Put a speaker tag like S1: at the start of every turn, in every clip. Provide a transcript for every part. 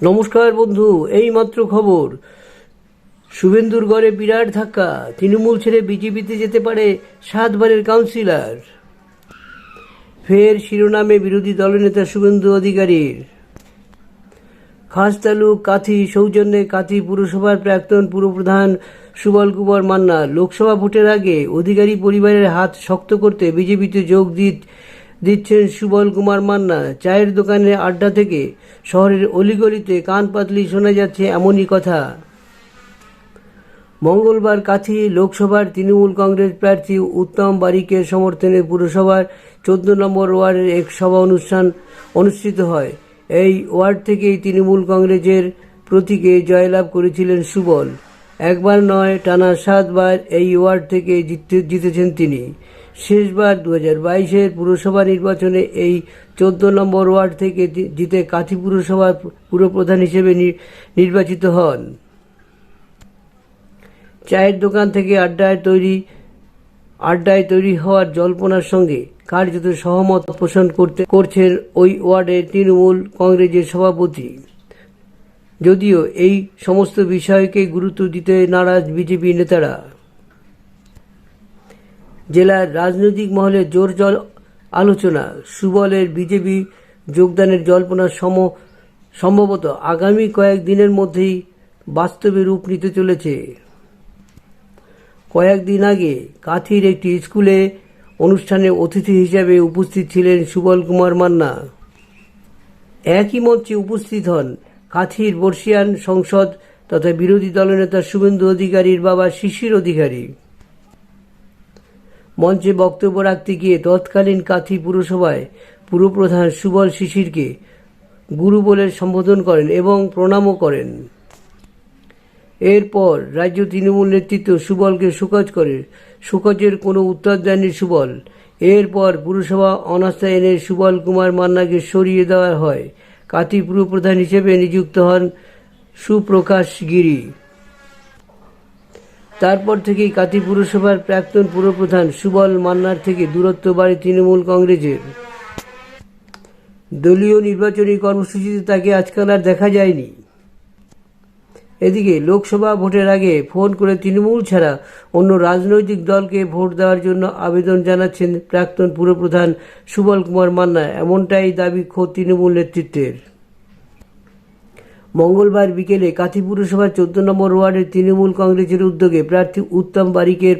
S1: নমস্কার বন্ধু, এই মাত্র খবর। শুভেন্দুর গড়ে বিরাট ধাক্কা, তৃণমূল ছেড়ে বিজেপিতে যেতে পারে 7 বারের কাউন্সিলর। ফের শিরোনামে বিরোধী দলনেতা শুভেন্দু অধিকারীর। খাসতালুক কাথি সৌজন্যে কাথি পুরসভার প্রাক্তন পুরপ্রধান সুবল কুমার মান্না লোকসভা ভোটের আগে অধিকারী পরিবারের হাত শক্ত করতে বিজেপিতে যোগ দিচ্ছেন সুবল কুমার মান্না। চায়ের দোকানে আড্ডা থেকে শহরের অলিগলিতে কান পাতলি শোনা যাচ্ছে এমনই কথা। মঙ্গলবার কাথি লোকসভার তৃণমূল কংগ্রেস প্রার্থী উত্তম বারিকের সমর্থনে পুরসভার 14 নম্বর ওয়ার্ডের এক সভা অনুষ্ঠান অনুষ্ঠিত হয়। এই ওয়ার্ড থেকেই তৃণমূল কংগ্রেসের প্রতীকে জয়লাভ করেছিলেন সুবল। একবার নয়, টানা 7 বার এই ওয়ার্ড থেকে জিতেছেন তিনি। শেষবার 2022-এর পুরসভা নির্বাচনে এই 14 নম্বর ওয়ার্ড থেকে জিতে কাথি পুরসভার পুরপ্রধান হিসেবে নির্বাচিত হন। চায়ের দোকান থেকে আড্ডায় তৈরি হওয়ার জল্পনার সঙ্গে কার্যত সহমত পোষণ করছেন ওই ওয়ার্ডের তৃণমূল কংগ্রেসের সভাপতি। যদিও এই সমস্ত বিষয়কে গুরুত্ব দিতে নারাজ বিজেপি নেতারা। জেলার রাজনৈতিক মহলে জোর আলোচনা। সুবলের বিজেপি যোগদানের জল্পনা সম্ভবত আগামী কয়েকদিনের মধ্যেই বাস্তবে রূপ নিতে চলেছে। কয়েকদিন আগে কাথির একটি স্কুলে অনুষ্ঠানে অতিথি হিসেবে উপস্থিত ছিলেন সুবল কুমার মান্না। একই মঞ্চে উপস্থিত হন কাথির বর্ষিয়ান সংসদ তথা বিরোধী দলনেতা শুভেন্দু অধিকারীর বাবা শিশির অধিকারী। মঞ্চে বক্তব্য রাখতে গিয়ে তৎকালীন কাথি পুরসভায় পুরপ্রধান সুবল শিশিরকে গুরু বলে সম্বোধন করেন এবং প্রণামও করেন। এরপর রাজ্য তৃণমূল নেতৃত্ব সুবলকে শোকজ করে। শোকজের কোনো উত্তর দেননি সুবল। এরপর পুরসভা অনাস্থা এনে সুবল কুমার মান্নাকে সরিয়ে দেওয়া হয়। কাথি পুরপ্রধান হিসেবে নিযুক্ত হন সুপ্রকাশ গিরি। তারপর থেকেই কাথি পুরসভার প্রাক্তন পুরপ্রধান সুবল মান্নার থেকে দূরত্ব বাড়ে তৃণমূল কংগ্রেসের। দলীয় নির্বাচনী কর্মসূচিতে তাকে আজকাল আর দেখা যায়নি। এদিকে লোকসভা ভোটের আগে ফোন করে তৃণমূল ছাড়া অন্য রাজনৈতিক দলকে ভোট দেওয়ার জন্য আবেদন জানাচ্ছেন প্রাক্তন পুরপ্রধান সুবল কুমার মান্না, এমনটাই দাবি খোদ তৃণমূল নেতৃত্বের। মঙ্গলবার বিকেলে কাথি পুরসভার 14 নম্বর ওয়ার্ডের তৃণমূল কংগ্রেসের উদ্যোগে প্রার্থী উত্তম বারিকের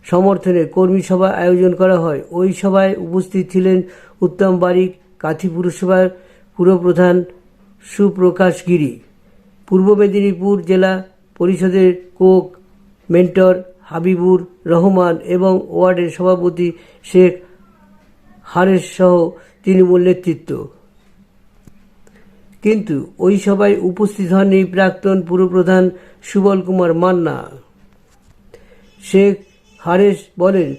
S1: সমর্থনে কর্মী সভা আয়োজন করা হয়। ওই সভায় উপস্থিত ছিলেন উত্তম বারিক, কাথি পুরসভার পুরপ্রধান সুপ্রকাশ গিরি, পূর্ব মেদিনীপুর জেলা পরিষদের কোক মেন্টর হাবিবুর রহমান এবং ওয়ার্ডের সভাপতি শেখ হারেস সহ তৃণমূল নেতৃত্ব। কিন্তু ওই সভায় উপস্থিত হননি প্রাক্তন পুরপ্রধান সুবল কুমার মান্না। শেখ হারেস বলেন,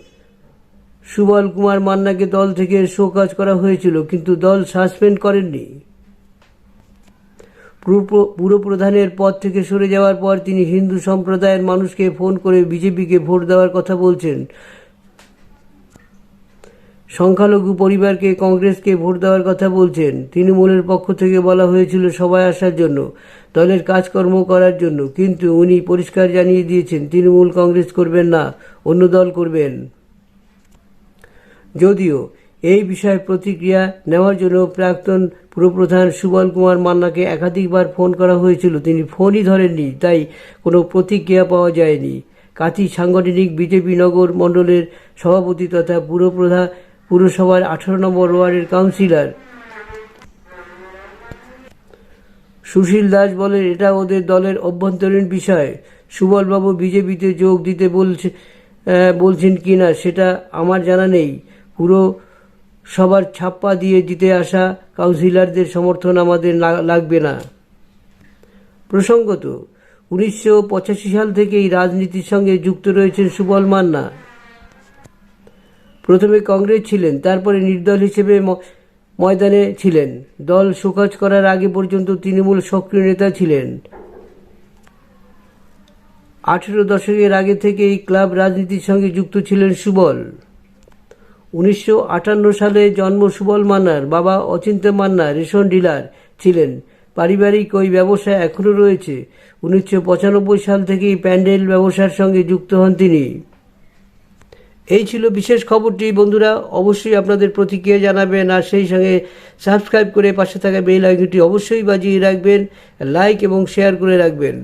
S1: সুবল কুমার মান্নাকে দল থেকে শোকজ করা হয়েছিল, কিন্তু দল সাসপেন্ড করেননি। পুরপ্রধানের পদ থেকে সরে যাওয়ার পর তিনি হিন্দু সম্প্রদায়ের মানুষকে ফোন করে বিজেপিকে ভোট দেওয়ার কথা বলছেন। সংখ্যালঘু পরিবারকে কংগ্রেসকে ভোট দেওয়ার কথা বলছেন। তৃণমূলের পক্ষ থেকে বলা হয়েছিল সভায় আসার জন্য, দলের কাজকর্ম করার জন্য, কিন্তু উনি পরিষ্কার জানিয়ে দিয়েছেন তৃণমূল কংগ্রেস করবেন না, অন্য দল করবেন। যদিও এই বিষয়ে প্রতিক্রিয়া নেওয়ার জন্য প্রাক্তন পুরপ্রধান সুবল কুমার মান্নাকে একাধিকবার ফোন করা হয়েছিল, তিনি ফোনই ধরেননি, তাই কোনো প্রতিক্রিয়া পাওয়া যায়নি। কাথি সাংগঠনিক বিজেপি নগর মণ্ডলের সভাপতি তথা পুরসভার 18 নম্বর ওয়ার্ডের কাউন্সিলর সুশীল দাস বলেন, এটা ওদের দলের অভ্যন্তরীণ বিষয়। সুবলবাবু বিজেপিতে যোগ দিতে বলছেন কিনা সেটা আমার জানা নেই। সবার ছাপ্পা দিয়ে জিতে আসা কাউন্সিলরদের সমর্থন আমাদের লাগবে না। প্রসঙ্গত 1985 সাল থেকেই রাজনীতির সঙ্গে যুক্ত রয়েছেন সুবল মান্না। প্রথমে কংগ্রেস ছিলেন, তারপরে নির্দল হিসেবে ময়দানে ছিলেন। দল শোকজ করার আগে পর্যন্ত তৃণমূল সক্রিয় নেতা ছিলেন। 18 দশকের আগে থেকেই ক্লাব রাজনীতির সঙ্গে যুক্ত ছিলেন সুবল। 1958 সালে জন্ম সুবল মান্নার। বাবা অচিন্ত্য মান্না রেশন ডিলার ছিলেন। পারিবারিক ওই ব্যবসা এখনও রয়েছে। 1995 সাল থেকেই প্যান্ডেল ব্যবসার সঙ্গে যুক্ত হন তিনি। এই ছিল বিশেষ খবরটি। বন্ধুরা, অবশ্যই আপনাদের প্রতিক্রিয়া জানাবেন, আর সেই সঙ্গে সাবস্ক্রাইব করে পাশে থাকা বেল আইকনটি অবশ্যই বাজিয়ে রাখবেন, লাইক এবং শেয়ার করে রাখবেন।